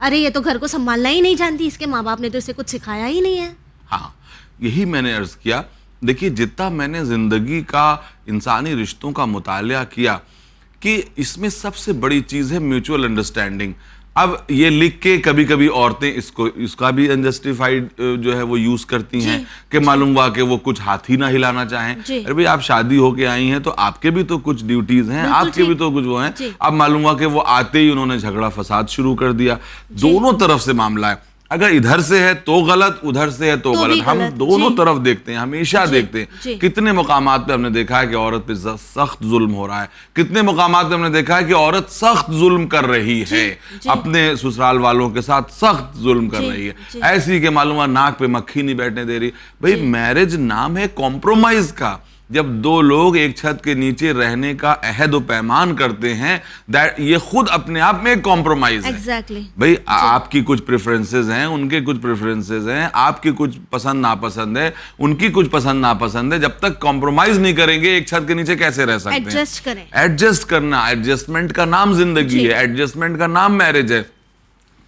ارے یہ تو گھر کو سنبھالنا ہی نہیں جانتی, اس کے ماں باپ نے تو اسے کچھ سکھایا ہی نہیں ہے. ہاں, یہی میں نے عرض کیا. دیکھیے جتنا میں نے زندگی کا, انسانی رشتوں کا مطالعہ کیا, کہ اس میں سب سے بڑی چیز ہے میوچول انڈرسٹینڈنگ. اب یہ لکھ کے کبھی کبھی عورتیں اس کا بھی انجسٹیفائڈ جو ہے وہ یوز کرتی ہیں کہ معلوم ہوا کہ وہ کچھ ہاتھ ہی نہ ہلانا چاہیں. ارے بھئی آپ شادی ہو کے آئی ہیں تو آپ کے بھی تو کچھ ڈیوٹیز ہیں, آپ کے بھی تو کچھ وہ ہیں. اب معلوم ہوا کہ وہ آتے ہی انہوں نے جھگڑا فساد شروع کر دیا. دونوں طرف سے معاملہ ہے, اگر ادھر سے ہے تو غلط, ادھر سے ہے تو غلط. ہم دونوں طرف دیکھتے ہیں, ہمیشہ دیکھتے ہیں. کتنے مقامات پہ ہم نے دیکھا ہے کہ عورت پہ سخت ظلم ہو رہا ہے, کتنے مقامات پہ ہم نے دیکھا ہے کہ عورت سخت ظلم کر رہی ہے, اپنے سسرال والوں کے ساتھ سخت ظلم کر رہی ہے, ایسی کہ معلوم ہے ناک پہ مکھی نہیں بیٹھنے دے رہی. بھئی میرج نام ہے کمپرومائز کا. جب دو لوگ ایک چھت کے نیچے رہنے کا عہد و پیمان کرتے ہیں, یہ خود اپنے آپ میں ایک کمپرومائز ہے. بھئی آپ کی کچھ پریفرنسز ہیں, ان کے کچھ پریفرنسز ہیں, آپ کی کچھ پسند ناپسند ہے, ان کی کچھ پسند ناپسند ہے. جب تک کمپرومائز نہیں کریں گے ایک چھت کے نیچے کیسے رہ سکتے ہیں؟ ایڈجسٹ کرنا, ایڈجسٹمنٹ کا نام زندگی ہے, ایڈجسٹمنٹ کا نام میرج ہے.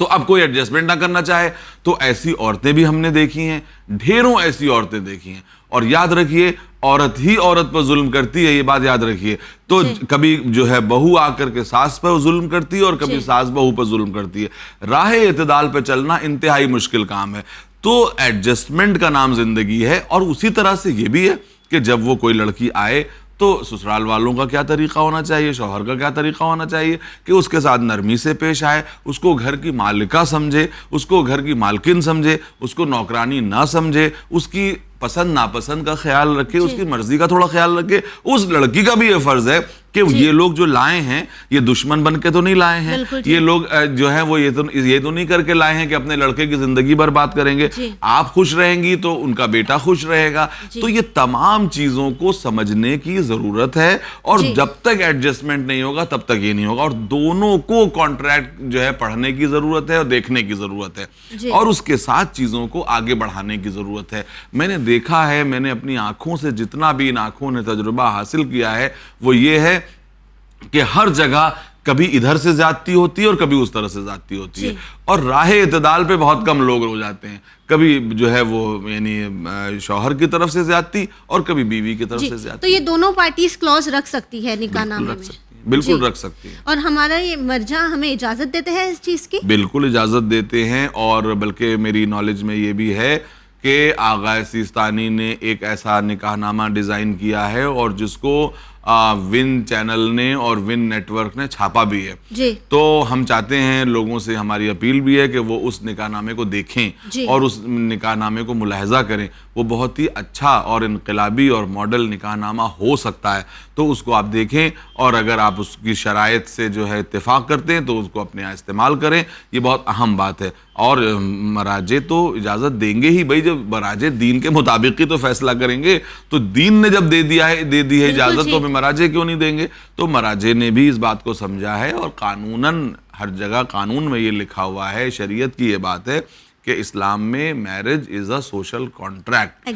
تو اب کوئی ایڈجسٹمنٹ نہ کرنا چاہے تو ایسی عورتیں بھی ہم نے دیکھی ہیں, ڈھیروں ایسی عورتیں دیکھی ہیں. اور یاد رکھیے عورت ہی عورت پر ظلم کرتی ہے, یہ بات یاد رکھیے. تو کبھی جو ہے بہو آ کر کے ساس پر ظلم کرتی ہے اور کبھی ساس بہو پر ظلم کرتی ہے. راہ اعتدال پہ چلنا انتہائی مشکل کام ہے. تو ایڈجسٹمنٹ کا نام زندگی ہے. اور اسی طرح سے یہ بھی ہے کہ جب وہ کوئی لڑکی آئے تو سسرال والوں کا کیا طریقہ ہونا چاہیے, شوہر کا کیا طریقہ ہونا چاہیے کہ اس کے ساتھ نرمی سے پیش آئے, اس کو گھر کی مالکہ سمجھے, اس کو گھر کی مالکن سمجھے, اس کو نوکرانی نہ سمجھے, اس کی پسند ناپسند کا خیال رکھے, اس کی مرضی کا تھوڑا خیال رکھے. اس لڑکی کا بھی یہ فرض ہے کہ یہ لوگ جو لائے ہیں یہ دشمن بن کے تو نہیں لائے ہیں, یہ لوگ جو ہیں وہ یہ تو نہیں کر کے لائے ہیں کہ اپنے لڑکے کی زندگی برباد کریں گے. آپ خوش رہیں گی تو ان کا بیٹا خوش رہے گا. تو یہ تمام چیزوں کو سمجھنے کی ضرورت ہے, اور جب تک ایڈجسٹمنٹ نہیں ہوگا تب تک یہ نہیں ہوگا. اور دونوں کو کانٹریکٹ جو ہے پڑھنے کی ضرورت ہے اور دیکھنے کی ضرورت ہے, اور اس کے ساتھ چیزوں کو آگے بڑھانے کی ضرورت ہے. میں نے دیکھا ہے, میں نے اپنی آنکھوں سے جتنا بھی ان آنکھوں نے تجربہ حاصل کیا ہے وہ یہ ہے کہ ہر جگہ کبھی ادھر سے زیادتی ہوتی ہے اور کبھی اس طرح سے زیادتی ہوتی ہے, اور راہ اعتدال پہ بہت کم لوگ ہو جاتے ہیں. کبھی جو ہے وہ یعنی شوہر کی طرف سے زیادتی اور کبھی بیوی کی طرف سے زیادتی. تو یہ دونوں پارٹیز کلوز رکھ سکتی ہے نکاح نامے میں, بالکل رکھ سکتی ہے. اور ہمارا یہ مرجع ہمیں اجازت دیتے ہیں اس چیز کی؟ بالکل اجازت دیتے ہیں, اور بلکہ میری نالج میں یہ بھی ہے کہ آغا سیستانی نے ایک ایسا نکاح نامہ ڈیزائن کیا ہے اور جس کو ون چینل نے اور ون نیٹ ورک نے چھاپا بھی ہے. تو ہم چاہتے ہیں, لوگوں سے ہماری اپیل بھی ہے کہ وہ اس نکاح نامے کو دیکھیں اور اس نکاح نامے کو ملاحظہ کریں. وہ بہت ہی اچھا اور انقلابی اور ماڈل نکاح نامہ ہو سکتا ہے, تو اس کو آپ دیکھیں, اور اگر آپ اس کی شرائط سے جو ہے اتفاق کرتے ہیں تو اس کو اپنے یہاں استعمال کریں. یہ بہت اہم بات ہے. اور مراجع تو اجازت دیں گے ہی, بھائی جب مراجع دین کے مطابق ہی تو فیصلہ کریں گے, تو دین نے جب دے دی ہے اجازت تو مراجع کیوں نہیں دیں گے. تو مراجع نے بھی اس بات کو سمجھا ہے, اور قانوناً ہر جگہ قانون میں یہ لکھا ہوا ہے, شریعت کی یہ بات ہے کہ اسلام میں marriage is a social contract.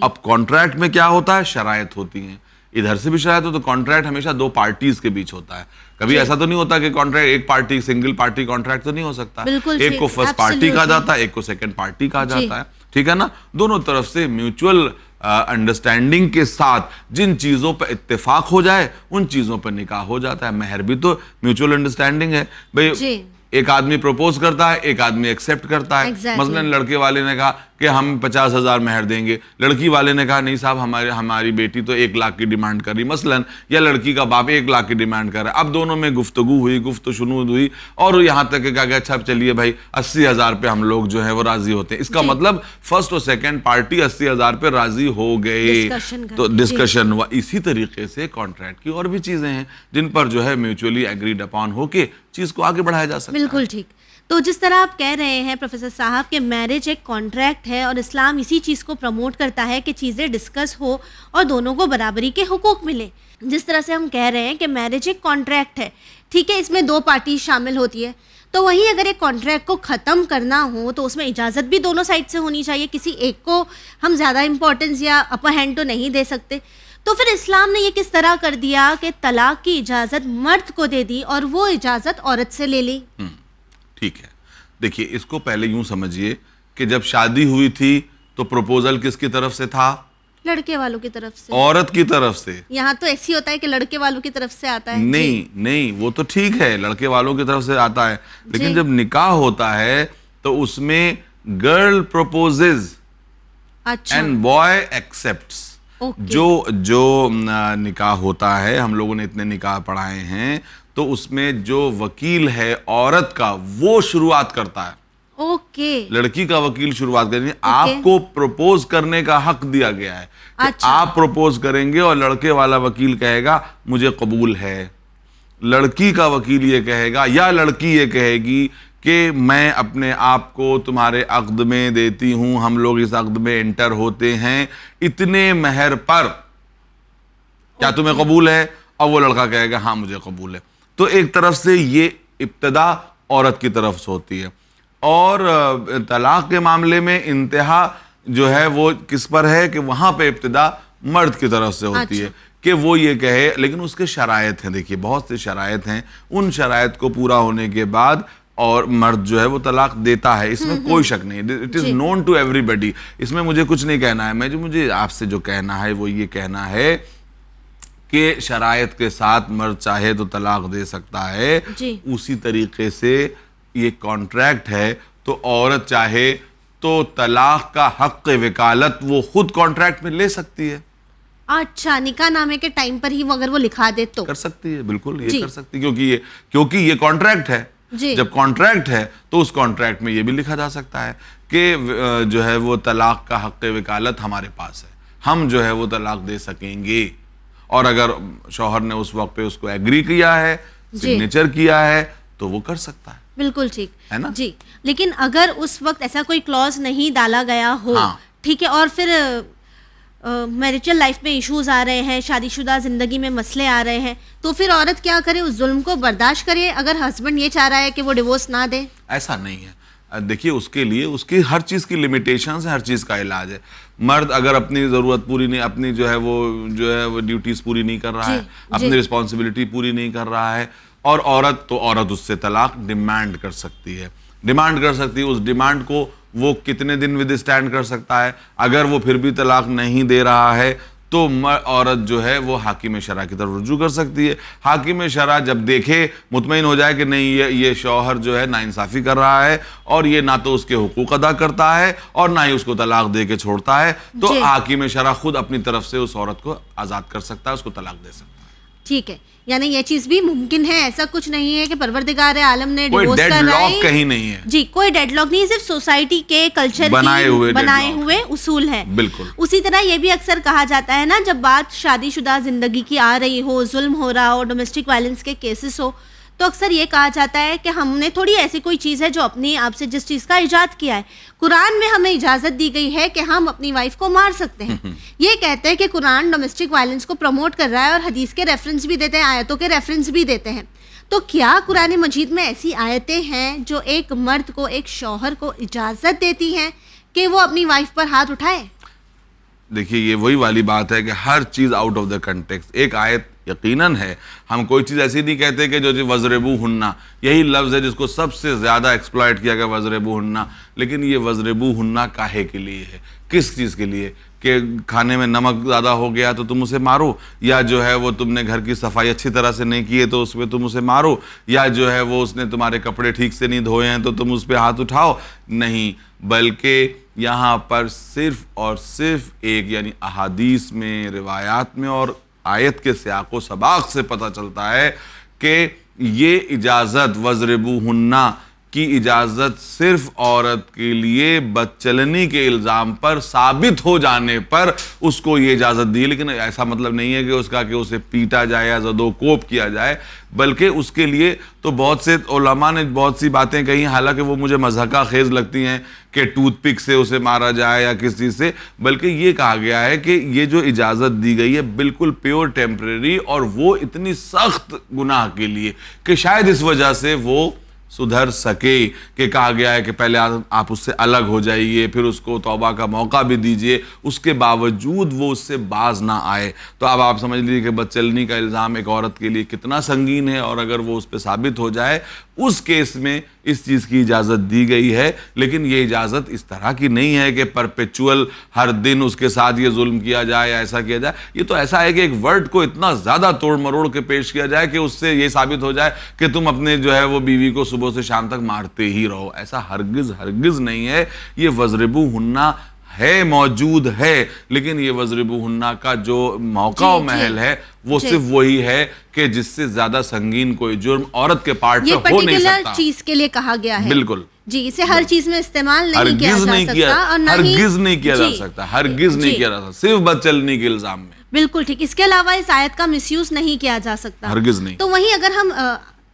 اب کانٹریکٹ میں کیا ہوتا ہے, شرائط ہوتی ہیں. ادھر سے بھی شرائط ہو تو کانٹریکٹ ہمیشہ دو پارٹیز کے بیچ ہوتا ہے. کبھی ایسا تو نہیں ہوتا کہ کانٹریکٹ ایک پارٹی سنگل پارٹی کانٹریکٹ تو نہیں ہو سکتا. ایک کو فرسٹ پارٹی کہا جاتا ہے, ایک کو سیکنڈ پارٹی کہا جاتا ہے. ٹھیک ہے نا. دونوں طرف سے میوچول انڈرسٹینڈنگ کے ساتھ جن چیزوں پہ اتفاق ہو جائے ان چیزوں پہ نکاح ہو جاتا ہے. مہر بھی تو میوچول انڈرسٹینڈنگ ہے. بھئی ایک آدمی پروپوز کرتا ہے, ایک آدمی ایکسیپٹ کرتا ہے. مثلا لڑکے والے نے کہا کہ ہم 50,000 مہر دیں گے, لڑکی والے نے کہا نہیں صاحب ہماری بیٹی تو 1 لاکھ کی ڈیمانڈ کر رہی مثلا, یا لڑکی کا باپ 1 لاکھ کی ڈیمانڈ کر رہا ہے. اب دونوں میں گفتگو ہوئی, گفت و شنود ہوئی, اور یہاں تک کہ کہا گیا اچھا چلیے بھائی 80,000 پہ ہم لوگ جو ہے وہ راضی ہوتے ہیں. اس کا مطلب فرسٹ اور سیکنڈ پارٹی 80,000 پہ راضی ہو گئے, تو ڈسکشن ہوا. اسی طریقے سے کانٹریکٹ کی اور بھی چیزیں ہیں جن پر جو ہے میوچولی ایگریڈ اپان ہو کے چیز کو آگے بڑھایا جا سکتا ہے. بالکل ٹھیک. تو جس طرح آپ کہہ رہے ہیں پروفیسر صاحب کہ میرج ایک کانٹریکٹ ہے اور اسلام اسی چیز کو پروموٹ کرتا ہے کہ چیزیں ڈسکس ہو اور دونوں کو برابری کے حقوق ملے. جس طرح سے ہم کہہ رہے ہیں کہ میرج ایک کانٹریکٹ ہے, ٹھیک ہے, اس میں 2 پارٹی شامل ہوتی ہے, تو وہیں اگر ایک کانٹریکٹ کو ختم کرنا ہو تو اس میں اجازت بھی دونوں سائڈ سے ہونی چاہیے. کسی ایک کو ہم زیادہ امپورٹنس یا اپر ہینڈ تو نہیں دے سکتے. تو پھر اسلام نے یہ کس طرح کر دیا کہ طلاق کی اجازت مرد کو دے دی اور وہ اجازت عورت سے لے لی؟ ٹھیک ہے. دیکھیے اس کو پہلے یوں سمجھیے کہ جب شادی ہوئی تھی تو پروپوزل کس کی طرف سے تھا؟ لڑکے والوں کی طرف سے. عورت کی طرف سے. یہاں تو ایسی ہوتا ہے کہ لڑکے والوں کی طرف سے آتا ہے. نہیں وہ تو ٹھیک ہے, لڑکے والوں کی طرف سے آتا ہے, لیکن جب نکاح ہوتا ہے تو اس میں گرل پروپوزز اینڈ بوائے ایکسپٹس. جو نکاح ہوتا ہے, ہم لوگوں نے اتنے نکاح پڑھائے ہیں, تو اس میں جو وکیل ہے عورت کا وہ شروعات کرتا ہے. لڑکی کا وکیل شروعات کریں گے. آپ کو پروپوز کرنے کا حق دیا گیا ہے کہ آپ پروپوز کریں گے اور لڑکے والا وکیل کہے گا مجھے قبول ہے. لڑکی کا وکیل یہ کہے گا یا لڑکی یہ کہے گی کہ میں اپنے آپ کو تمہارے عقد میں دیتی ہوں, ہم لوگ اس عقد میں انٹر ہوتے ہیں اتنے مہر پر, کیا تمہیں قبول ہے؟ اور وہ لڑکا کہے گا ہاں مجھے قبول ہے. تو ایک طرف سے یہ ابتدا عورت کی طرف سے ہوتی ہے, اور طلاق کے معاملے میں انتہا جو ہے وہ کس پر ہے کہ وہاں پہ ابتدا مرد کی طرف سے ہوتی ہے کہ وہ یہ کہے, لیکن اس کے شرائط ہیں. دیکھیے بہت سے شرائط ہیں, ان شرائط کو پورا ہونے کے بعد اور مرد جو ہے وہ طلاق دیتا ہے, اس میں کوئی شک نہیں. اٹ از نون ٹو ایوری بڈی. اس میں مجھے کچھ نہیں کہنا ہے, مجھے آپ سے جو کہنا ہے وہ یہ کہنا ہے کہ شرائط کے ساتھ مرد چاہے تو طلاق دے سکتا ہے. اسی طریقے سے یہ کانٹریکٹ ہے, تو عورت چاہے تو طلاق کا حق وکالت وہ خود کانٹریکٹ میں لے سکتی ہے. اچھا, نکاح نامے کے ٹائم پر ہی اگر وہ لکھا دے تو کر سکتی ہے, بالکل یہ کر سکتی ہے, کیونکہ یہ کانٹریکٹ ہے. جب کانٹریکٹ ہے تو اس کانٹریکٹ میں یہ بھی لکھا جا سکتا ہے کہ جو ہے وہ طلاق کا حق وکالت ہمارے پاس ہے, ہم جو ہے وہ طلاق دے سکیں گے. اور اگر شوہر نے اس وقت پہ اس کو ایگری کیا ہے, سگنیچر کیا ہے, تو وہ کر سکتا ہے. بالکل ٹھیک ہے نا جی. لیکن اگر اس وقت ایسا کوئی کلوز نہیں ڈالا گیا ہو, ٹھیک ہے, اور پھر میریجل لائف میں ایشوز آ رہے ہیں, شادی شدہ زندگی میں مسئلے آ رہے ہیں, تو پھر عورت کیا کرے؟ اس ظلم کو برداشت کرے اگر ہسبینڈ یہ چاہ رہا ہے کہ وہ ڈیورس نہ دے؟ ایسا نہیں ہے. دیکھیے اس کے لیے اس کی ہر چیز کی لمیٹیشنز ہیں, ہر چیز کا علاج ہے. مرد اگر اپنی ضرورت پوری نہیں, اپنی جو ہے وہ ڈیوٹیز پوری نہیں کر رہا ہے, اپنی رسپانسبلٹی پوری نہیں کر رہا ہے, اور عورت اس سے طلاق ڈیمانڈ کر سکتی ہے. اس ڈیمانڈ کو وہ کتنے دن ود اسٹینڈ کر سکتا ہے. اگر وہ پھر بھی طلاق نہیں دے رہا ہے تو عورت جو ہے وہ حاکم شرع کی طرف رجوع کر سکتی ہے. حاکم شرع جب دیکھے, مطمئن ہو جائے کہ نہیں یہ شوہر جو ہے ناانصافی کر رہا ہے اور یہ نہ تو اس کے حقوق ادا کرتا ہے اور نہ ہی اس کو طلاق دے کے چھوڑتا ہے, تو حاکم شرع خود اپنی طرف سے اس عورت کو آزاد کر سکتا ہے, اس کو طلاق دے سکتا ہے. ٹھیک ہے, یعنی یہ چیز بھی ممکن ہے, ایسا کچھ نہیں ہے کہ پروردگار عالم نے ڈیورس کر رہا ہے, کہیں نہیں ہے جی, کوئی ڈیڈ لاک نہیں, صرف سوسائٹی کے کلچر بنائے ہوئے اصول ہے. بالکل. اسی طرح یہ بھی اکثر کہا جاتا ہے نا, جب بات شادی شدہ زندگی کی آ رہی ہو, ظلم ہو رہا ہو, ڈومیسٹک وائلنس کے کیسز ہو, تو اکثر یہ کہا جاتا ہے کہ ہم نے تھوڑی ایسی کوئی چیز ہے جو اپنی آپ سے جس چیز کا ایجاد کیا ہے, قرآن میں ہمیں اجازت دی گئی ہے کہ ہم اپنی وائف کو مار سکتے ہیں. یہ کہتے ہیں کہ قرآن ڈومیسٹک وائلنس کو پروموٹ کر رہا ہے, اور حدیث کے ریفرنس بھی دیتے ہیں, آیتوں کے ریفرنس بھی دیتے ہیں. تو کیا قرآن مجید میں ایسی آیتیں ہیں جو ایک مرد کو, ایک شوہر کو اجازت دیتی ہیں کہ وہ اپنی وائف پر ہاتھ اٹھائے؟ دیکھیے یہ وہی والی بات ہے کہ ہر چیز آؤٹ آف دا کنٹیکسٹ. ایک آیت یقیناً ہے, ہم کوئی چیز ایسی نہیں کہتے کہ جو وضربوہن, یہی لفظ ہے جس کو سب سے زیادہ ایکسپلائٹ کیا گیا, وضربوہن. لیکن یہ وضربوہن کاہے کے لیے ہے, کس چیز کے لیے؟ کہ کھانے میں نمک زیادہ ہو گیا تو تم اسے مارو, یا جو ہے وہ تم نے گھر کی صفائی اچھی طرح سے نہیں کی ہے تو اس پہ تم اسے مارو, یا جو ہے وہ اس نے تمہارے کپڑے ٹھیک سے نہیں دھوئے ہیں تو تم اس پہ ہاتھ اٹھاؤ. نہیں, بلکہ یہاں پر صرف اور صرف ایک, یعنی احادیث میں, روایات میں اور آیت کے سیاق و سباق سے پتہ چلتا ہے کہ یہ اجازت, وضربوہن کی اجازت صرف عورت کے لیے بدچلنی کے الزام پر ثابت ہو جانے پر اس کو یہ اجازت دی. لیکن ایسا مطلب نہیں ہے کہ اس کا کہ اسے پیٹا جائے یا زد و کوب کیا جائے, بلکہ اس کے لیے تو بہت سے علماء نے بہت سی باتیں کہیں, حالانکہ وہ مجھے مضحکہ خیز لگتی ہیں کہ ٹوتھ پک سے اسے مارا جائے یا کس چیز سے, بلکہ یہ کہا گیا ہے کہ یہ جو اجازت دی گئی ہے بالکل پیور ٹیمپریری, اور وہ اتنی سخت گناہ کے لیے کہ شاید اس وجہ سے وہ سدھر سکے, کہ کہا گیا ہے کہ پہلے آپ اس سے الگ ہو جائیے, پھر اس کو توبہ کا موقع بھی دیجئے, اس کے باوجود وہ اس سے باز نہ آئے. تو اب آپ سمجھ لیجیے کہ بدچلنی کا الزام ایک عورت کے لیے کتنا سنگین ہے, اور اگر وہ اس پہ ثابت ہو جائے اس کیس میں اس چیز کی اجازت دی گئی ہے، لیکن یہ اجازت اس طرح کی نہیں ہے کہ پرپیچول ہر دن اس کے ساتھ یہ ظلم کیا جائے یا ایسا کیا جائے. یہ تو ایسا ہے کہ ایک ورڈ کو اتنا زیادہ توڑ مروڑ کے پیش کیا جائے کہ اس سے یہ ثابت ہو جائے کہ تم اپنے جو ہے وہ بیوی کو صبح سے شام تک مارتے ہی رہو. ایسا ہرگز نہیں ہے. یہ وَاضْرِبُوهُنَّ ہے، موجود ہے، لیکن یہ وَاضْرِبُوهُنَّ کا جو موقع و محل ہے وہ صرف وہی ہے کہ جس سے زیادہ سنگین کوئی جرم عورت کے پارٹ پہ ہو نہیں سکتا. یہ چیز کے لیے کہا گیا ہے. بالکل جی، اسے ہر چیز میں استعمال نہیں کیا جا سکتا، ہرگز نہیں کیا جا سکتا، ہرگز نہیں کیا جا سکتا، صرف بدچلنی کے الزام میں. بالکل ٹھیک. اس کے علاوہ اس آیت کا مس یوز نہیں کیا جا سکتا، ہرگز نہیں. تو وہیں اگر ہم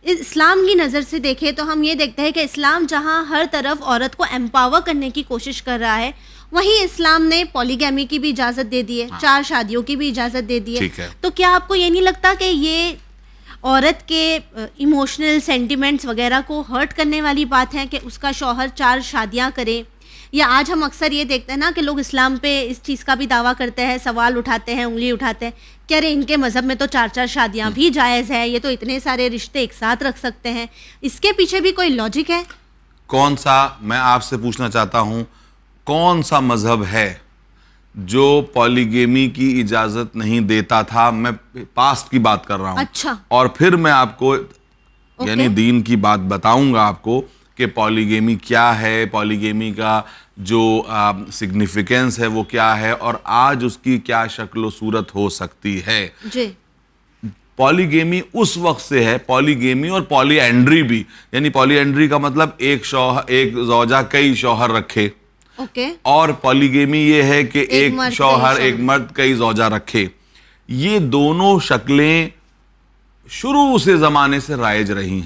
اسلام کی نظر سے دیکھیں تو ہم یہ دیکھتے ہیں کہ اسلام جہاں ہر طرف عورت کو امپاور کرنے کی کوشش کر رہا ہے، وہیں اسلام نے پولیگیمی کی بھی اجازت دے دی ہے، 4 شادیوں کی بھی اجازت دے دی ہے. تو کیا آپ کو یہ نہیں لگتا کہ یہ عورت کے ایموشنل سینٹیمنٹس وغیرہ کو ہرٹ کرنے والی بات ہے کہ اس کا شوہر 4 شادیاں کرے؟ یا آج ہم اکثر یہ دیکھتے ہیں نا کہ لوگ اسلام پہ اس چیز کا بھی دعویٰ کرتے ہیں، سوال اٹھاتے ہیں، انگلی اٹھاتے ہیں کہ ارے ان کے مذہب میں تو 4 شادیاں بھی جائز ہے، یہ تو اتنے سارے رشتے ایک ساتھ رکھ سکتے ہیں. اس کے پیچھے بھی کوئی لاجک ہے؟ کون سا، میں آپ سے پوچھنا چاہتا ہوں، کون سا مذہب ہے جو پولیگیمی کی اجازت نہیں دیتا تھا؟ میں پاسٹ کی بات کر رہا ہوں. اچھا. اور پھر میں آپ کو یعنی دین کی بات بتاؤں گا آپ کو کہ پولیگیمی کیا ہے، پولیگیمی کا جو سگنیفیکنس ہے وہ کیا ہے، اور آج اس کی کیا شکل و صورت ہو سکتی ہے. جی. پولیگیمی اس وقت سے ہے، پولیگیمی اور پولی اینڈری بھی، یعنی پولی اینڈری کا مطلب ایک زوجہ کئی شوہر رکھے، اور پولیگیمی یہ ہے کہ ایک شوہر ایک مرد کئی زوجہ رکھے. یہ دونوں شکلیں شروع سے زمانے سے رائج رہی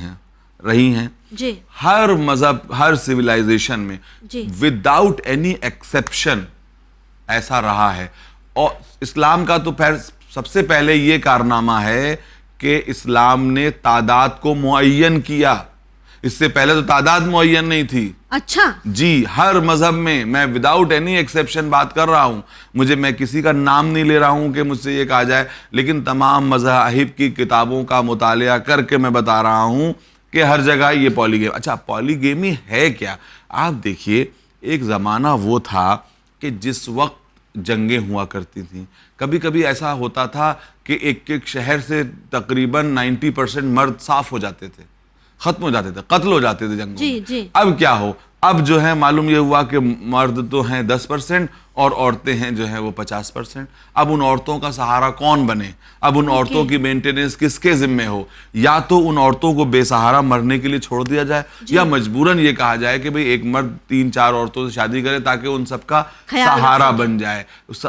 ہیں جی. ہر مذہب، ہر سویلائزیشن میں وداؤٹ اینی ایکسیپشن ایسا رہا ہے. اور اسلام کا تو سب سے پہلے یہ کارنامہ ہے کہ اسلام نے تعداد کو معین کیا. اس سے پہلے تو تعداد معین نہیں تھی. اچھا. جی، ہر مذہب میں وداؤٹ اینی ایکسیپشن بات کر رہا ہوں. میں کسی کا نام نہیں لے رہا ہوں کہ مجھ سے یہ کہا جائے، لیکن تمام مذاہب کی کتابوں کا مطالعہ کر کے میں بتا رہا ہوں کہ ہر جگہ یہ پولیگیمی. اچھا، پولیگیمی ہے کیا؟ آپ دیکھیے، ایک زمانہ وہ تھا کہ جس وقت جنگیں ہوا کرتی تھیں، کبھی کبھی ایسا ہوتا تھا کہ ایک شہر سے تقریباً 90% مرد صاف ہو جاتے تھے، ختم ہو جاتے تھے، قتل ہو جاتے تھے جنگوں میں. اب کیا ہو، اب جو ہے معلوم یہ ہوا کہ مرد تو ہیں 10% اور عورتیں ہیں جو ہیں وہ 50%. اب ان عورتوں کا سہارا کون بنے؟ اب ان عورتوں کی مینٹیننس کس کے ذمہ ہو؟ یا تو ان عورتوں کو بے سہارا مرنے کے لیے چھوڑ دیا جائے، یا مجبوراً یہ کہا جائے کہ بھئی ایک مرد 3-4 عورتوں سے شادی کرے تاکہ ان سب کا سہارا بن جائے،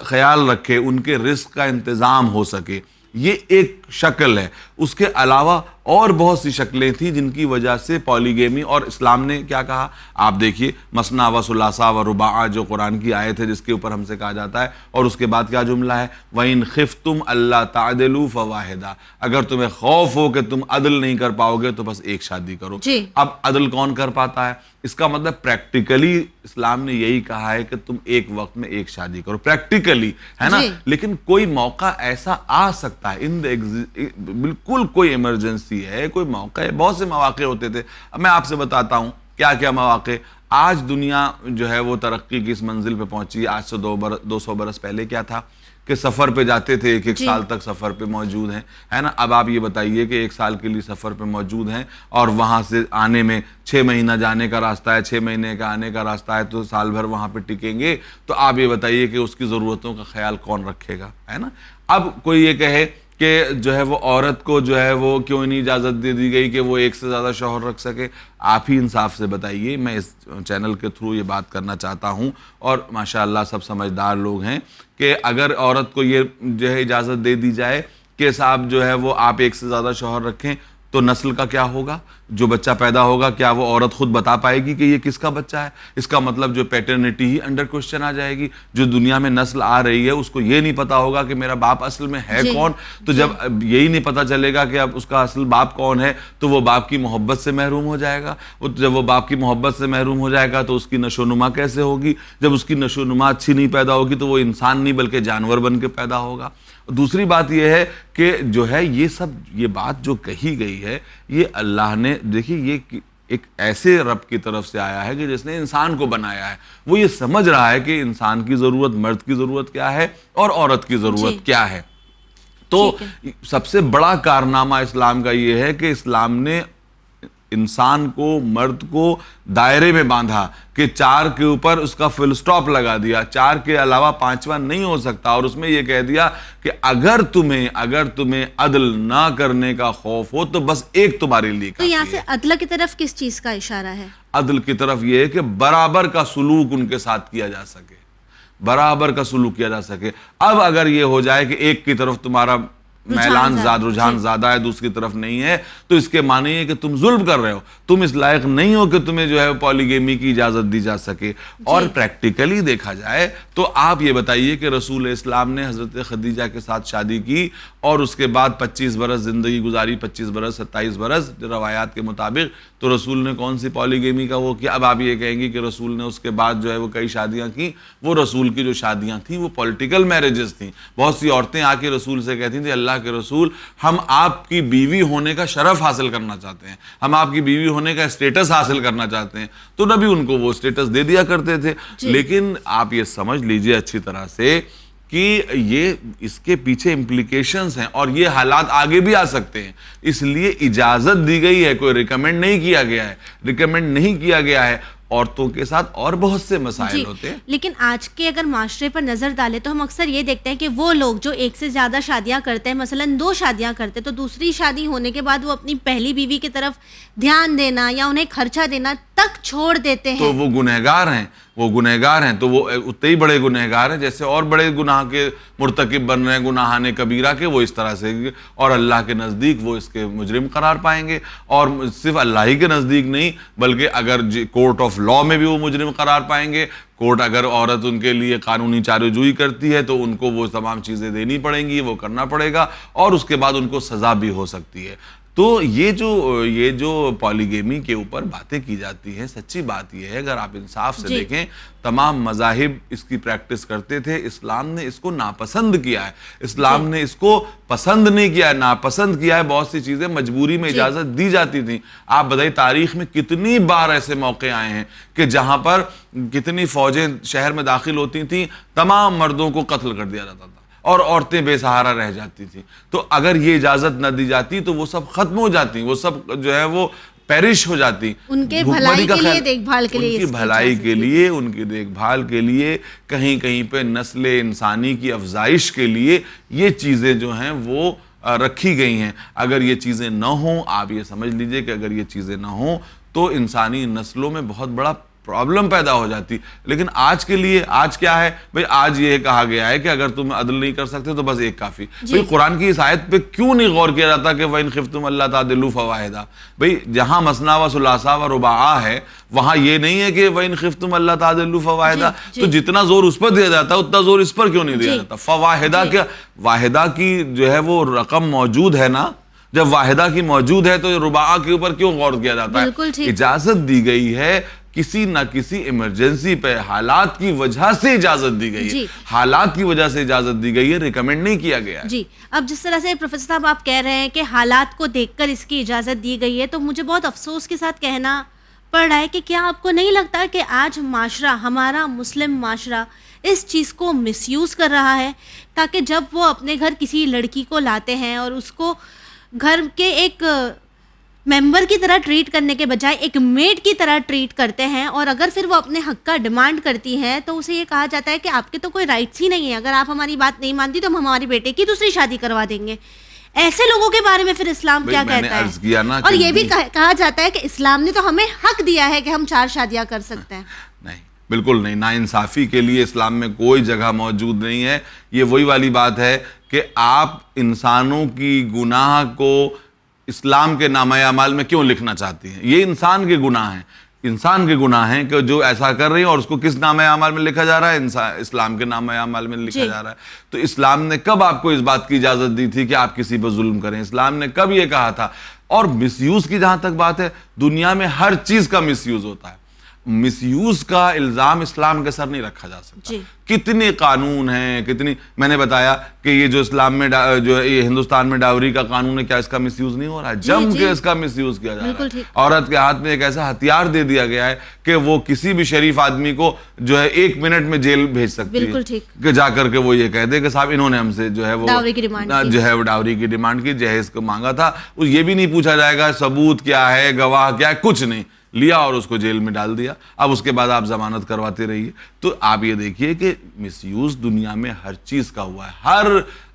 خیال رکھے، ان کے رزق کا انتظام ہو سکے. یہ ایک شکل ہے. اس کے علاوہ اور بہت سی شکلیں تھیں جن کی وجہ سے پولیگیمی، اور اسلام نے کیا کہا آپ دیکھیے، مثنیٰ و ثلاثہ و رباع جو قرآن کی آیت ہے جس کے اوپر ہم سے کہا جاتا ہے، اور اس کے بعد کیا جملہ ہے، وَإِنْ خِفْتُمْ أَلَّا تَعْدِلُوا فَوَاحِدًا. اگر تمہیں خوف ہو کہ تم عدل نہیں کر پاؤ گے تو بس ایک شادی کرو. اب عدل کون کر پاتا ہے؟ اس کا مطلب پریکٹیکلی اسلام نے یہی کہا ہے کہ تم ایک وقت میں ایک شادی کرو، پریکٹیکلی، ہے نا. لیکن کوئی موقع ایسا آ سکتا ہے، بالکل کوئی ایمرجنسی ہے، کوئی موقع ہے. بہت سے مواقع ہوتے تھے. اب میں آپ سے بتاتا ہوں کیا کیا مواقع. آج دنیا جو ہے وہ ترقی کی اس منزل پہ پہنچی. آج سے 200 برس پہلے کیا تھا کہ سفر پہ جاتے تھے، ایک سال تک سفر پہ موجود ہیں، ہے نا. اب آپ یہ بتائیے کہ 1 سال کے لیے سفر پہ موجود ہیں اور وہاں سے آنے میں 6 مہینہ جانے کا راستہ ہے، 6 مہینے کا آنے کا راستہ ہے، تو سال بھر وہاں پہ ٹکیں گے. تو آپ یہ بتائیے کہ اس کی ضرورتوں کا خیال کون رکھے گا، ہے نا. اب کوئی یہ کہے کہ جو ہے وہ عورت کو جو ہے وہ کیوں نہیں اجازت دے دی گئی کہ وہ ایک سے زیادہ شوہر رکھ سکے. آپ ہی انصاف سے بتائیے. میں اس چینل کے تھرو یہ بات کرنا چاہتا ہوں، اور ماشاءاللہ سب سمجھدار لوگ ہیں، کہ اگر عورت کو یہ جو ہے اجازت دے دی جائے کہ صاحب جو ہے وہ آپ ایک سے زیادہ شوہر رکھیں، تو نسل کا کیا ہوگا؟ جو بچہ پیدا ہوگا کیا وہ عورت خود بتا پائے گی کہ یہ کس کا بچہ ہے؟ اس کا مطلب جو پیٹرنٹی ہی انڈر کوشچن آ جائے گی. جو دنیا میں نسل آ رہی ہے اس کو یہ نہیں پتا ہوگا کہ میرا باپ اصل میں ہے کون. تو جب یہی نہیں پتا چلے گا کہ اب اس کا اصل باپ کون ہے، تو وہ باپ کی محبت سے محروم ہو جائے گا. جب وہ باپ کی محبت سے محروم ہو جائے گا تو اس کی نشو و نما کیسے ہوگی؟ جب اس کی نشو و نما اچھی نہیں پیدا ہوگی تو وہ انسان نہیں بلکہ جانور بن کے پیدا ہوگا. دوسری بات یہ ہے کہ جو ہے یہ بات جو کہی گئی ہے یہ اللہ نے دیکھیے یہ ایک ایسے رب کی طرف سے آیا ہے کہ جس نے انسان کو بنایا ہے. وہ یہ سمجھ رہا ہے کہ انسان کی ضرورت مرد کی ضرورت کیا ہے اور عورت کی ضرورت کیا ہے. تو سب سے بڑا کارنامہ اسلام کا یہ ہے کہ اسلام نے انسان کو مرد کو دائرے میں باندھا کہ 4 کے اوپر اس کا فل سٹاپ لگا دیا, 4 کے علاوہ 5واں نہیں ہو سکتا, اور اس میں یہ کہہ دیا کہ اگر تمہیں عدل نہ کرنے کا خوف ہو تو بس ایک تمہارے لیے تو یہاں سے عدل کی طرف کس چیز کا اشارہ ہے؟ عدل کی طرف یہ ہے کہ برابر کا سلوک ان کے ساتھ کیا جا سکے, برابر کا سلوک کیا جا سکے. اب اگر یہ ہو جائے کہ ایک کی طرف تمہارا میلان رجحان زیادہ ہے دوسری طرف نہیں ہے تو اس کے معنی ہے کہ تم ظلم کر رہے ہو, تم اس لائق نہیں ہو کہ تمہیں جو ہے پالیگیمی کی اجازت دی جا سکے. اور پریکٹیکلی دیکھا جائے تو آپ یہ بتائیے کہ رسول اسلام نے حضرت خدیجہ کے ساتھ شادی کی اور اس کے بعد 25 برس زندگی گزاری, 25 برس 27 برس روایات کے مطابق, تو رسول نے کون سی پالیگیمی کا وہ کیا؟ اب آپ یہ کہیں گے کہ رسول نے اس کے بعد جو ہے وہ کئی شادیاں کی. وہ رسول کی جو شادیاں تھیں وہ پولیٹیکل میرجز تھیں. بہت سی عورتیں آ کے رسول سے کہتی تھیں اللہ کے رسول ہم آپ کی بیوی ہونے کا شرف حاصل کرنا چاہتے ہیں, ہم آپ کی بیوی ہونے کا اسٹیٹس حاصل کرنا چاہتے ہیں. تو نبی ان کو وہ اسٹیٹس دے دیا کرتے تھے. لیکن آپ یہ سمجھ لیجئے اچھی طرح سے کہ یہ اس کے پیچھے امپلیکیشنز ہیں اور یہ حالات آگے بھی آ سکتے ہیں, اس لیے اجازت دی گئی ہے, کوئی ریکمینڈ نہیں کیا گیا ہے, ریکمینڈ نہیں کیا گیا ہے. عورتوں کے ساتھ اور بہت سے مسائل ہوتے ہیں. لیکن آج کے اگر معاشرے پر نظر ڈالے تو ہم اکثر یہ دیکھتے ہیں کہ وہ لوگ جو ایک سے زیادہ شادیاں کرتے ہیں, مثلا 2 شادیاں کرتے, تو دوسری شادی ہونے کے بعد وہ اپنی پہلی بیوی کی طرف دھیان دینا یا انہیں خرچہ دینا تک چھوڑ دیتے ہیں. تو وہ گنہگار ہیں, تو وہ اتنے ہی بڑے گنہگار ہیں جیسے اور بڑے گناہ کے مرتکب بن رہے ہیں, گناہان کبیرہ کے, وہ اس طرح سے, اور اللہ کے نزدیک وہ اس کے مجرم قرار پائیں گے. اور صرف اللہ ہی کے نزدیک نہیں بلکہ اگر کورٹ آف لا میں بھی وہ مجرم قرار پائیں گے. کورٹ اگر عورت ان کے لیے قانونی چارہ جوئی کرتی ہے تو ان کو وہ تمام چیزیں دینی پڑیں گی, وہ کرنا پڑے گا, اور اس کے بعد ان کو سزا بھی ہو سکتی ہے. تو یہ جو پالیگیمی کے اوپر باتیں کی جاتی ہیں, سچی بات یہ ہے اگر آپ انصاف سے دیکھیں تمام مذاہب اس کی پریکٹس کرتے تھے. اسلام نے اس کو ناپسند کیا ہے, اسلام نے اس کو پسند نہیں کیا ہے, ناپسند کیا ہے. بہت سی چیزیں مجبوری میں اجازت دی جاتی تھیں. آپ بتائیے تاریخ میں کتنی بار ایسے موقع آئے ہیں کہ جہاں پر کتنی فوجیں شہر میں داخل ہوتی تھیں, تمام مردوں کو قتل کر دیا جاتا تھا اور عورتیں بے سہارا رہ جاتی تھیں. تو اگر یہ اجازت نہ دی جاتی تو وہ سب ختم ہو جاتی, وہ سب جو ہے وہ پیرش ہو جاتی. ان کے بھلائی کے لیے, دیکھ بھال کے لیے, ان کی بھلائی کے لیے, ان کی دیکھ بھال کے لیے, کہیں کہیں پہ نسل انسانی کی افزائش کے لیے یہ چیزیں جو ہیں وہ رکھی گئی ہیں. اگر یہ چیزیں نہ ہوں, آپ یہ سمجھ لیجئے کہ اگر یہ چیزیں نہ ہوں تو انسانی نسلوں میں بہت بڑا پرابلم پیدا ہو جاتی. لیکن آج کے لیے آج کیا ہے بھئی, آج یہ کہا گیا ہے کہ اگر تم عدل نہیں کر سکتے تو بس ایک کافی. بھئی قرآن کی اس آیت پہ کیوں نہیں غور کیا جاتا کہ وَإِنْ خِفْتُمْ أَلَّا تَعْدِلُوا فَوَاحِدًا؟ بھئی جہاں مثنیٰ و ثلاثہ و رباع ہے وہاں یہ نہیں ہے کہ وَإِنْ خِفْتُمْ أَلَّا تَعْدِلُوا فَوَاحِدًا. تو جتنا زور اس پر دیا جاتا ہے اتنا زور اس پر کیوں نہیں دیا جاتا؟ فواحدہ کیا, واحدہ کی جو ہے وہ رقم موجود ہے نا, جب واحدہ کی موجود ہے تو رباع کے اوپر کیوں غور کیا جاتا ہے؟ اجازت دی گئی ہے, کسی نہ کسی ایمرجنسی پہ حالات کی وجہ سے اجازت دی گئی ہے, حالات کی وجہ سے اجازت دی گئی ہے, ریکمینڈ نہیں کیا گیا ہے. اب جس طرح سے پروفیسر صاحب آپ کہہ رہے ہیں کہ حالات کو دیکھ کر اس کی اجازت دی گئی ہے, تو مجھے بہت افسوس کے ساتھ کہنا پڑ رہا ہے کہ کیا آپ کو نہیں لگتا کہ آج معاشرہ, ہمارا مسلم معاشرہ اس چیز کو مس یوز کر رہا ہے, تاکہ جب وہ اپنے گھر کسی لڑکی کو لاتے ہیں اور اس کو گھر کے ایک ممبر کی طرح ٹریٹ کرنے کے بجائے ایک میڈ کی طرح ٹریٹ کرتے ہیں, اور اگر پھر وہ اپنے حق کا ڈیمانڈ کرتی ہیں تو اسے یہ کہا جاتا ہے کہ آپ کے تو کوئی رائٹس ہی نہیں ہے, اگر آپ ہماری بات نہیں مانتی تو ہم ہمارے بیٹے کی دوسری شادی کروا دیں گے. ایسے لوگوں کے بارے میں پھر اسلام کیا کہتا ہے؟ اور یہ بھی کہا جاتا ہے کہ اسلام نے تو ہمیں حق دیا ہے کہ ہم 4 شادیاں کر سکتے ہیں. نہیں, بالکل نہیں. ناانصافی کے لیے اسلام میں کوئی جگہ موجود نہیں ہے. یہ وہی والی بات ہے کہ آپ انسانوں کی گناہ کو اسلام کے نامہ اعمال میں کیوں لکھنا چاہتی ہیں؟ یہ انسان کے گناہ ہیں, انسان کے گناہ ہیں کہ جو ایسا کر رہی ہیں, اور اس کو کس نامہ اعمال میں لکھا جا رہا ہے؟ اسلام کے نامہ اعمال میں لکھا جا رہا ہے. تو اسلام نے کب آپ کو اس بات کی اجازت دی تھی کہ آپ کسی پر ظلم کریں؟ اسلام نے کب یہ کہا تھا؟ اور مس یوز کی جہاں تک بات ہے, دنیا میں ہر چیز کا مس یوز ہوتا ہے. مس یوز کا الزام اسلام کے سر نہیں رکھا جا سکتا. کتنے قانون ہیں, کتنی, میں نے بتایا کہ یہ جو اسلام میں جو یہ ہندوستان میں ڈاوری کا قانون ہے, کیا اس کا مس یوز نہیں ہو رہا ہے؟ جم کے اس کا مس یوز کیا جا رہا ہے. عورت کے ہاتھ میں ایک ایسا ہتھیار دے دیا گیا ہے کہ وہ کسی بھی شریف آدمی کو جو ہے 1 منٹ میں جیل بھیج سکتی ہے, کہ جا کر کے وہ یہ کہہ دے کہ صاحب انہوں نے ہم سے جو ہے وہ ڈاوری کی ڈیمانڈ کی, جہیز کو مانگا تھا. یہ بھی نہیں پوچھا جائے گا ثبوت کیا ہے, گواہ کیا ہے, کچھ نہیں, لیا اور اس کو جیل میں ڈال دیا. اب اس کے بعد آپ ضمانت کرواتے رہیے. تو آپ یہ دیکھیے کہ مس یوز دنیا میں ہر چیز کا ہوا ہے, ہر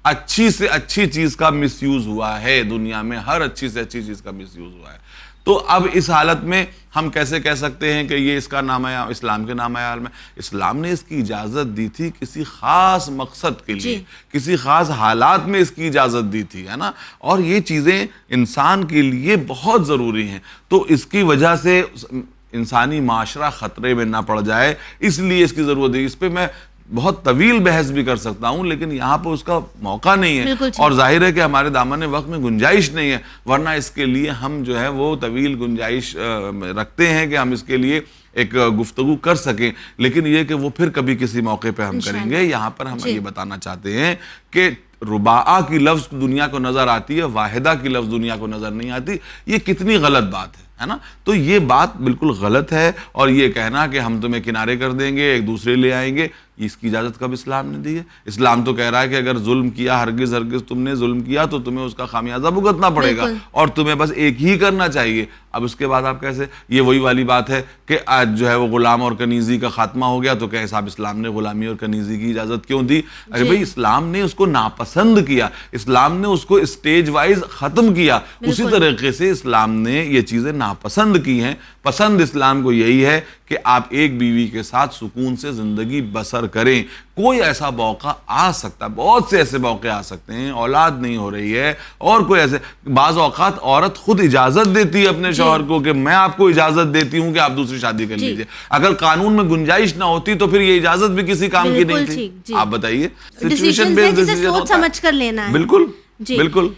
اچھی سے اچھی چیز کا مس یوز ہوا ہے دنیا میں, ہر اچھی سے اچھی چیز کا مس یوز ہوا ہے. تو اب اس حالت میں ہم کیسے کہہ سکتے ہیں کہ یہ اس کا نام ہے اسلام کے نام عالم ہے؟ اسلام نے اس کی اجازت دی تھی کسی خاص مقصد کے لیے, کسی خاص حالات میں اس کی اجازت دی تھی, ہے نا. اور یہ چیزیں انسان کے لیے بہت ضروری ہیں. تو اس کی وجہ سے انسانی معاشرہ خطرے میں نہ پڑ جائے, اس لیے اس کی ضرورت ہے. اس پہ میں بہت طویل بحث بھی کر سکتا ہوں, لیکن یہاں پہ اس کا موقع نہیں ہے, اور ظاہر ہے کہ ہمارے دامن وقت میں گنجائش نہیں ہے, ورنہ اس کے لیے ہم جو ہے وہ طویل گنجائش رکھتے ہیں کہ ہم اس کے لیے ایک گفتگو کر سکیں. لیکن یہ کہ وہ پھر کبھی کسی موقع پہ ہم کریں گے. یہاں پر ہم یہ بتانا چاہتے ہیں کہ رباعہ کی لفظ دنیا کو نظر آتی ہے, واحدہ کی لفظ دنیا کو نظر نہیں آتی. یہ کتنی غلط بات ہے نا. تو یہ بات بالکل غلط ہے, اور یہ کہنا کہ ہم تمہیں کنارے کر دیں گے, ایک دوسرے لے آئیں گے, اس کی اجازت کب اسلام نے دی ہے؟ اسلام تو کہہ رہا ہے کہ اگر ظلم کیا, ہرگز تم نے ظلم کیا تو تمہیں اس کا خمیازہ بھگتنا پڑے گا, اور تمہیں بس ایک ہی کرنا چاہیے. اب اس کے بعد آپ کیسے, یہ وہی والی بات ہے کہ آج جو ہے وہ غلام اور کنیزی کا خاتمہ ہو گیا, تو کہ صاحب اسلام نے غلامی اور کنیزی کی اجازت کیوں دی؟ ارے بھائی, اسلام نے اس کو ناپسند کیا, اسلام نے اس کو اسٹیج وائز ختم کیا. اسی طریقے سے اسلام نے یہ چیزیں ناپسند کی ہیں. پسند اسلام کو یہی ہے کہ آپ ایک بیوی کے ساتھ سکون سے زندگی بسر کریں. کوئی ایسا موقع آ سکتا ہے, بہت سے ایسے موقع آ سکتے ہیں, اولاد نہیں ہو رہی ہے, اور کوئی ایسے, بعض اوقات عورت خود اجازت دیتی ہے اپنے شوہر کو کہ میں آپ کو اجازت دیتی ہوں کہ آپ دوسری شادی کر لیجئے. اگر قانون میں گنجائش نہ ہوتی تو پھر یہ اجازت بھی کسی کام کی نہیں تھی. آپ بتائیے, سچویشن بیسڈ ڈیسیژن سوچ سمجھ کر لینا ہے. بالکل بالکل.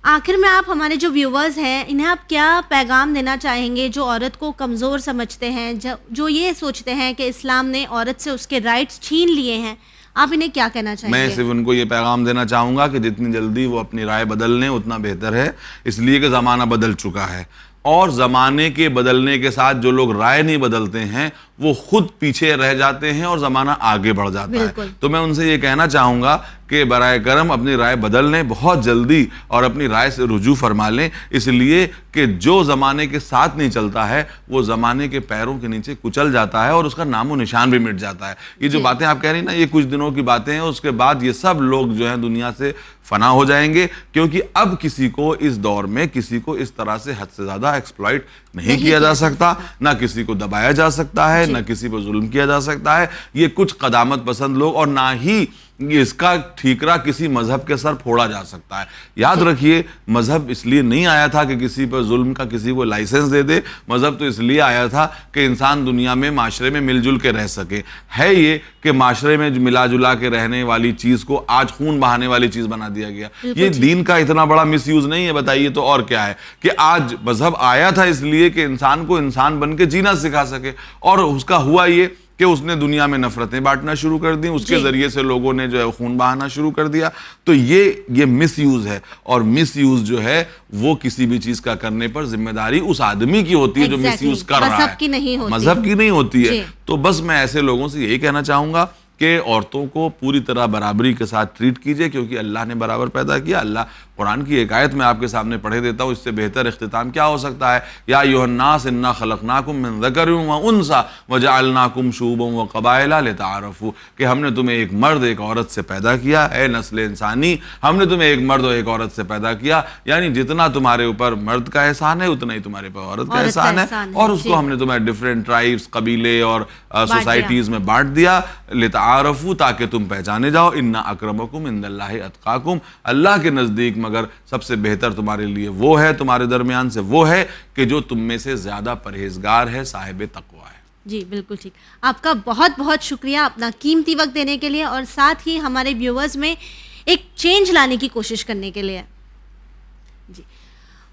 آخر میں آپ ہمارے جو ویورز ہیں, انہیں آپ کیا پیغام دینا چاہیں گے جو عورت کو کمزور سمجھتے ہیں, جو یہ سوچتے ہیں کہ اسلام نے عورت سے اس کے رائٹس چھین لیے ہیں؟ آپ انہیں کیا کہنا چاہیں گے؟ میں صرف ان کو یہ پیغام دینا چاہوں گا کہ جتنی جلدی وہ اپنی رائے بدل لیں اتنا بہتر ہے, اس لیے کہ زمانہ بدل چکا ہے, اور زمانے کے بدلنے کے ساتھ جو لوگ رائے نہیں بدلتے ہیں وہ خود پیچھے رہ جاتے ہیں اور زمانہ آگے بڑھ جاتا ہے. تو میں ان سے یہ کہنا چاہوں گا کہ برائے کرم اپنی رائے بدل لیں بہت جلدی, اور اپنی رائے سے رجوع فرما لیں, اس لیے کہ جو زمانے کے ساتھ نہیں چلتا ہے وہ زمانے کے پیروں کے نیچے کچل جاتا ہے, اور اس کا نام و نشان بھی مٹ جاتا ہے. یہ جو باتیں آپ کہہ رہی ہیں نا, یہ کچھ دنوں کی باتیں ہیں, اس کے بعد یہ سب لوگ جو ہیں دنیا سے فنا ہو جائیں گے, کیونکہ اب کسی کو اس دور میں کسی کو اس طرح سے حد سے زیادہ ایکسپلائٹ نہیں کیا جا سکتا, نہ کسی کو دبایا جا سکتا ہے, نہ کسی پر ظلم کیا جا سکتا ہے. یہ کچھ قدامت پسند لوگ, اور نہ ہی اس کا ٹھیکرا کسی مذہب کے سر پھوڑا جا سکتا ہے. یاد رکھیے, مذہب اس لیے نہیں آیا تھا کہ کسی پر ظلم کا کسی کو لائسنس دے دے. مذہب تو اس لیے آیا تھا کہ انسان دنیا میں معاشرے میں مل جل کے رہ سکے. ہے یہ کہ معاشرے میں ملا جلا کے رہنے والی چیز کو آج خون بہانے والی چیز بنا دیا گیا. یہ دین کا اتنا بڑا مس یوز نہیں ہے, بتائیے تو اور کیا ہے, کہ آج مذہب آیا تھا اس لیے کہ انسان کو انسان بن کے جینا سکھا سکے, اور اس کا ہوا یہ کہ اس نے دنیا میں نفرتیں بانٹنا شروع کر دیں, اس کے ذریعے سے لوگوں نے جو ہے خون بہانا شروع کر دیا. تو یہ مس یوز ہے, اور مس یوز جو ہے وہ کسی بھی چیز کا کرنے پر ذمہ داری اس آدمی کی ہوتی ہے جو مس یوز کر رہا ہے, مذہب کی نہیں ہوتی ہے. تو بس میں ایسے لوگوں سے یہی کہنا چاہوں گا کہ عورتوں کو پوری طرح برابری کے ساتھ ٹریٹ کیجئے, کیونکہ اللہ نے برابر پیدا کیا. اللہ قرآن کی ایک آیت میں آپ کے سامنے پڑھے دیتا ہوں, اس سے بہتر اختتام کیا ہو سکتا ہے؟ یا ایھا الناس انا خلقناکم من ذکر و انثی وجعلناکم شعوبا وقبائل لتعارفوا, کہ ہم نے تمہیں ایک مرد ایک عورت سے پیدا کیا. اے نسل انسانی, ہم نے تمہیں ایک مرد اور ایک عورت سے پیدا کیا, یعنی جتنا تمہارے اوپر مرد کا احسان ہے اتنا ہی تمہارے اوپر عورت کا احسان ہے, اور اس کو ہم نے تمہیں ڈفرینٹ ٹرائبس, قبیلے اور سوسائٹیز میں بانٹ دیا. لتعارفوا, تاکہ تم پہچانے جاؤ. ان اکرمکم عند اللہ اتقاکم, اللہ کے نزدیک مگر سب سے بہتر تمہارے لیے وہ ہے, تمہارے درمیان سے وہ ہے کہ جو تم میں سے زیادہ پرہیزگار ہے, صاحب تقویٰ ہے. جی بالکل ٹھیک. آپ کا بہت بہت شکریہ اپنا قیمتی وقت دینے کے لیے, اور ساتھ ہی ہمارے ویورز میں ایک چینج لانے کی کوشش کرنے کے لیے. جی